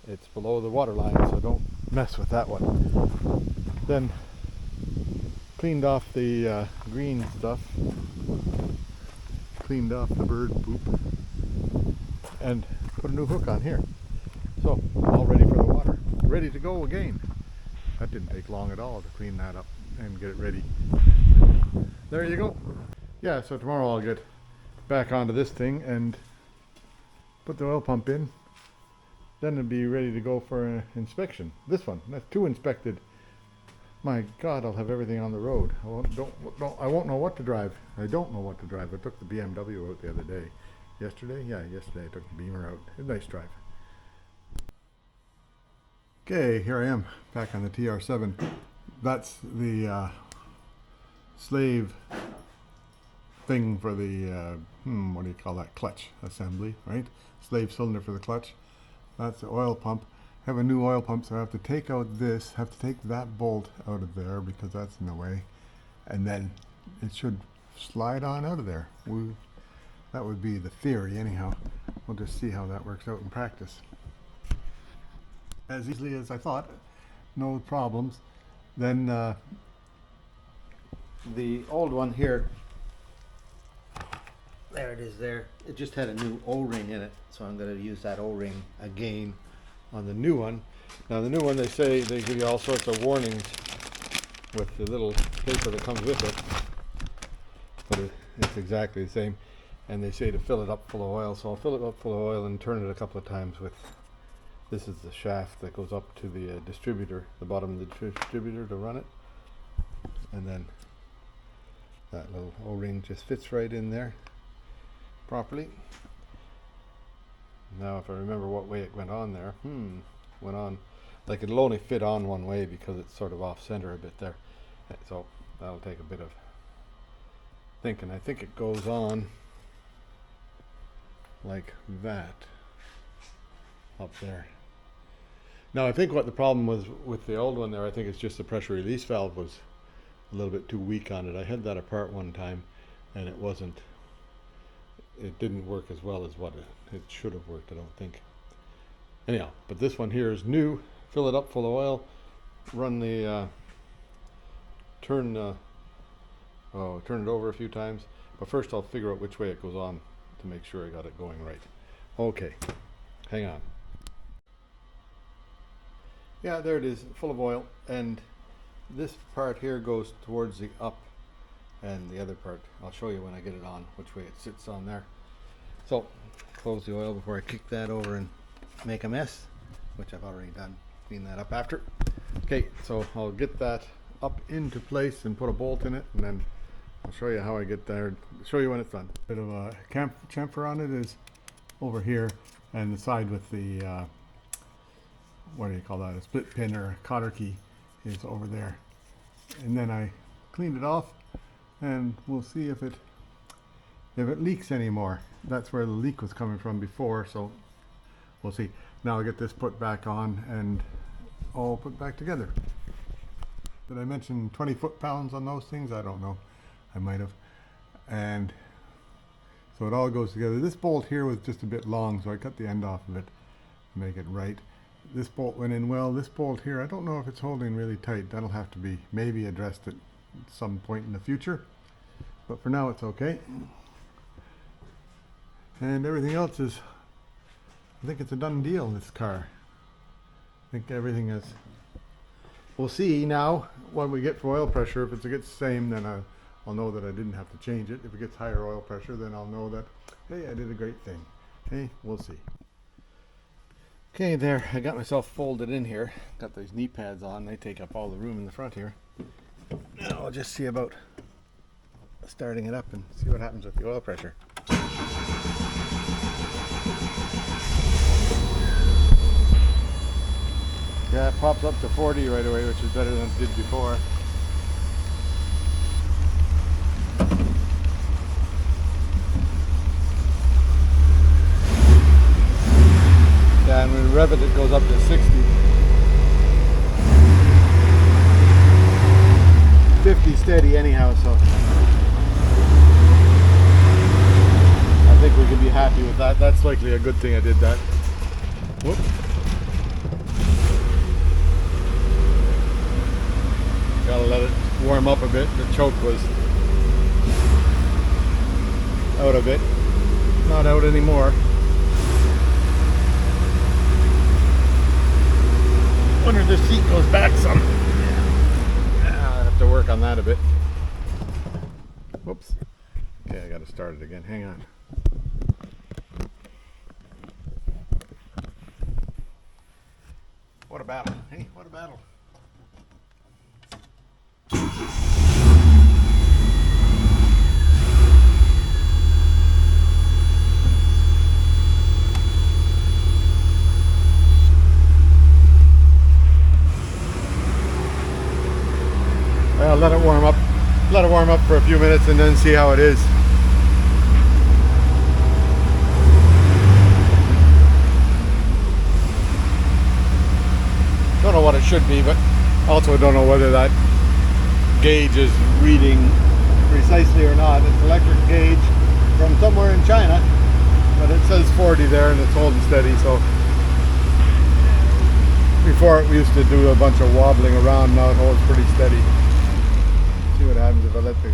it's below the water line, so don't mess with that one. Then cleaned off the green stuff, cleaned off the bird poop, and put a new hook on here. So all ready for the water, ready to go again. That didn't take long at all to clean that up and get it ready. There you go. Yeah, so tomorrow I'll get back onto this thing and put the oil pump in. Then it'll be ready to go for an inspection. This one, that's 2 inspected. My God, I'll have everything on the road. I won't know what to drive. I don't know what to drive. I took the BMW out the other day. Yesterday? Yeah, yesterday I took the Beamer out. A nice drive. Okay, here I am, back on the TR7. That's the slave thing for the, what do you call that, clutch assembly, right? Slave cylinder for the clutch. That's the oil pump. I have a new oil pump, so I have to take out this, have to take that bolt out of there because that's in the way. And then it should slide on out of there. That would be the theory anyhow. We'll just see how that works out in practice. As easily as I thought, no problems. Then the old one here, there it is there. It just had a new O-ring in it, so I'm going to use that O-ring again on the new one. Now the new one, they say they give you all sorts of warnings with the little paper that comes with it, but it's exactly the same. And they say to fill it up full of oil, so I'll fill it up full of oil and turn it a couple of times with, this is the shaft that goes up to the distributor, the bottom of the distributor to run it. And then that little O-ring just fits right in there properly. Now if I remember what way it went on there, went on, like it'll only fit on one way because it's sort of off center a bit there. So that'll take a bit of thinking. I think it goes on like that up there. Now I think what the problem was with the old one there, I think it's just the pressure release valve was a little bit too weak on it. I had that apart one time and it didn't work as well as what it should have worked, I don't think. Anyhow, but this one here is new. Fill it up full of oil, run the turn it over a few times, but first I'll figure out which way it goes on to make sure I got it going right. Okay, hang on. Yeah, there it is, full of oil, and this part here goes towards the up, and the other part, I'll show you when I get it on, which way it sits on there. So, close the oil before I kick that over and make a mess, which I've already done. Clean that up after. Okay, so I'll get that up into place and put a bolt in it, and then I'll show you how I get there, show you when it's done. Bit of a chamfer on it is over here, and the side with the, what do you call that, a split pin or a cotter key is over there. And then I cleaned it off, and we'll see if it leaks anymore. That's where the leak was coming from before, so we'll see. Now I'll get this put back on and all put back together. Did I mention 20 foot-pounds on those things? I don't know. I might have. And so it all goes together. This bolt here was just a bit long, so I cut the end off of it to make it right. This bolt went in well. This bolt here, I don't know if it's holding really tight. That'll have to be maybe addressed at some point in the future. But for now, it's okay. And everything else is, I think it's a done deal, this car. I think everything is. We'll see now what we get for oil pressure. If it gets the same, then I'll know that I didn't have to change it. If it gets higher oil pressure, then I'll know that, hey, I did a great thing. Okay, we'll see. Okay, there, I got myself folded in here. Got these knee pads on. They take up all the room in the front here. Now I'll just see about starting it up and see what happens with the oil pressure. Yeah, it pops up to 40 right away, which is better than it did before. Yeah, and when we rev it, it goes up to 60. pretty steady anyhow, so I think we can be happy with that. That's likely a good thing I did that. Whoop. Gotta let it warm up a bit. The choke was out a bit. Not out anymore. Wonder if the seat goes back some. Yeah, I have to work on that a bit. Whoops. Okay, I gotta start it again. Hang on. What a battle. Hey, what a battle. Well, let it warm up. Let it warm up for a few minutes and then see how it is. Don't know what it should be, but also don't know whether that gauge is reading precisely or not. It's an electric gauge from somewhere in China, but it says 40 there and it's holding steady. So before we used to do a bunch of wobbling around. Now it holds pretty steady. See what happens if I let the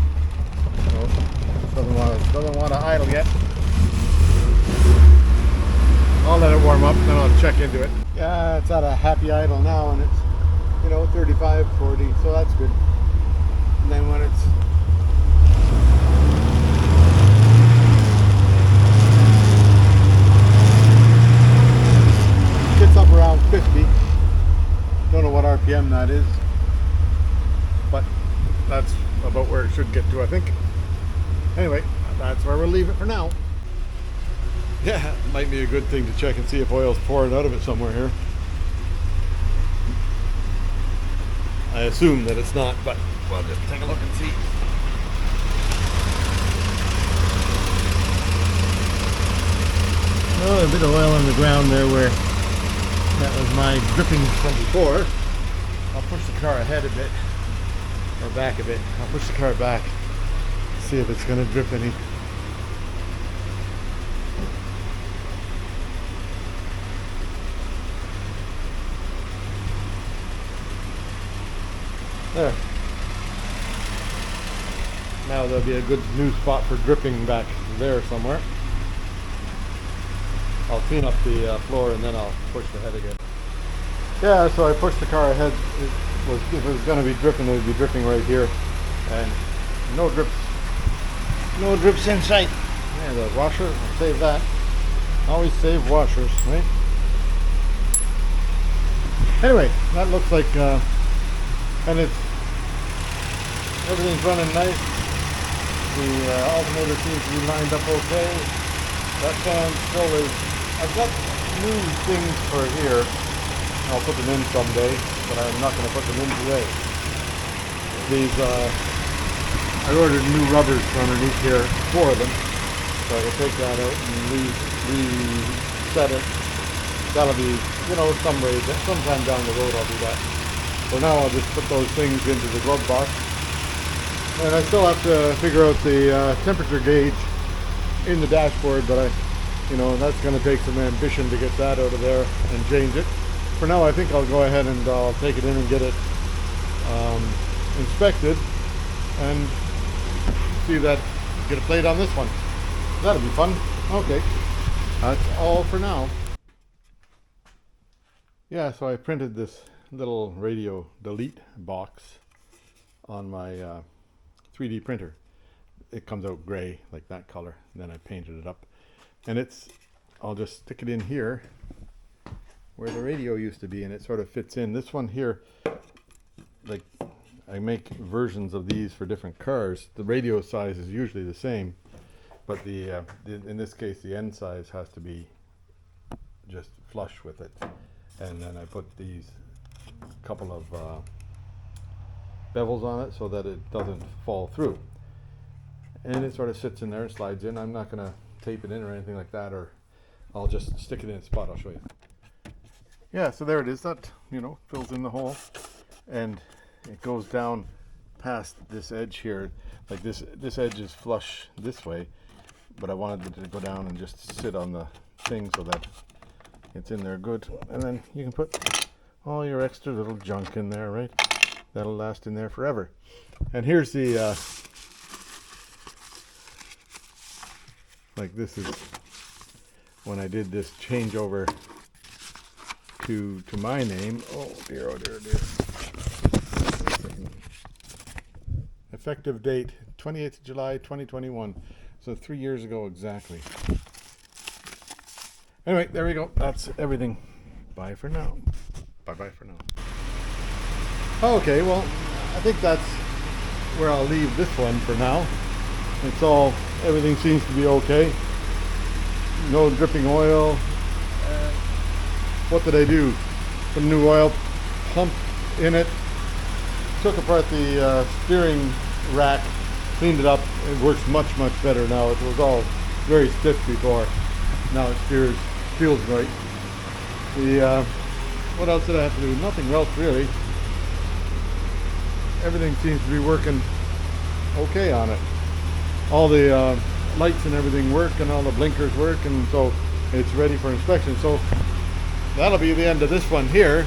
doesn't want to idle yet. I'll let it warm up, then I'll check into it. Yeah, it's at a happy idle now, and it's 35, 40, so that's good. And then when it's gets up around 50, don't know what RPM that is, but that's about where it should get to, I think. Anyway, that's where we'll leave it for now. Yeah, it might be a good thing to check and see if oil's pouring out of it somewhere here. I assume that it's not, but we'll just take a look and see. Oh, a bit of oil on the ground there where that was my dripping from before. I'll push the car ahead a bit, or back a bit. I'll push the car back, see if it's going to drip any. There. Now there'll be a good new spot for dripping back there somewhere. I'll clean up the floor and then I'll push the head again. Yeah, so I pushed the car ahead. If it was going to be dripping, it would be dripping right here. And no drips. No drips in sight. Yeah, the washer, I'll save that. Always save washers, right? Anyway, that looks like, and everything's running nice. The alternator seems to be lined up okay. That fan still is. I've got new things for here. I'll put them in someday, but I'm not going to put them in today. These, I ordered new rubbers for underneath here, 4 of them. So I will take that out and reset it. That'll be, sometime down the road I'll do that. For now I'll just put those things into the glove box. And I still have to figure out the temperature gauge in the dashboard, but that's going to take some ambition to get that out of there and change it. For now, I think I'll go ahead and I'll take it in and get it inspected and see that get a plate on this one. That'll be fun. Okay, that's all for now. Yeah, so I printed this little radio delete box on my 3D printer. It comes out gray like that color, and then I painted it up, and I'll just stick it in here where the radio used to be, and it sort of fits in. This one here, like, I make versions of these for different cars. The radio size is usually the same, but in this case the end size has to be just flush with it. And then I put these couple of bevels on it so that it doesn't fall through. And it sort of sits in there and slides in. I'm not going to tape it in or anything like that, or I'll just stick it in a spot. I'll show you. Yeah, so there it is. That, fills in the hole, and it goes down past this edge here. Like this edge is flush this way, but I wanted it to go down and just sit on the thing so that it's in there good. And then you can put all your extra little junk in there, right? That'll last in there forever. And here's the like this is when I did this changeover to my name. Oh dear, oh dear, oh dear. Effective date 28th of July 2021. So 3 years ago exactly. Anyway, there we go. That's everything. Bye for now. Bye for now. Okay, well, I think that's where I'll leave this one for now. It's all, everything seems to be okay. No dripping oil. What did I do? Put a new oil pump in it. Took apart the steering rack, cleaned it up. It works much better now. It was all very stiff before. Now it feels great. What else did I have to do? Nothing else really. Everything seems to be working okay on it. All the lights and everything work, and all the blinkers work, and so it's ready for inspection. So that'll be the end of this one here.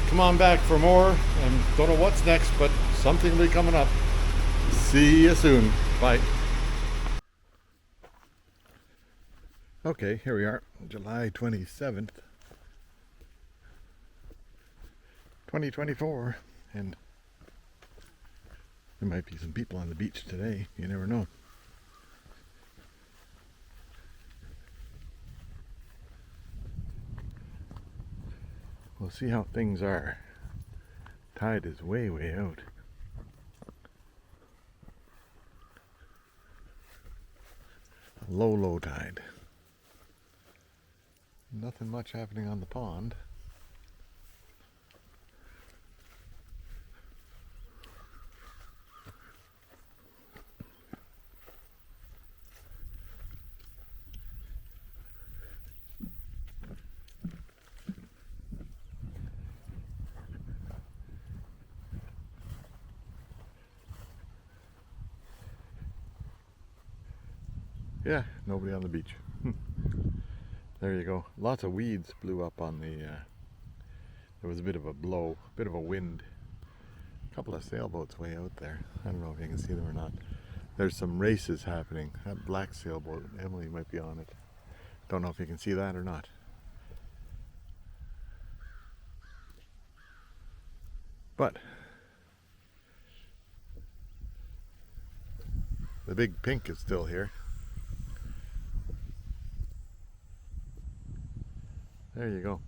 Come on back for more, and don't know what's next, but something will be coming up. See you soon. Bye. Okay, here we are, July 27th, 2024, and there might be some people on the beach today. You never know. We'll see how things are. Tide is way out. Low tide. Nothing much happening on the pond. Yeah, nobody on the beach. There you go. Lots of weeds blew up on the, there was a bit of a blow, a bit of a wind. A couple of sailboats way out there. I don't know if you can see them or not. There's some races happening. That black sailboat, Emily might be on it. Don't know if you can see that or not. But the big pink is still here. There you go.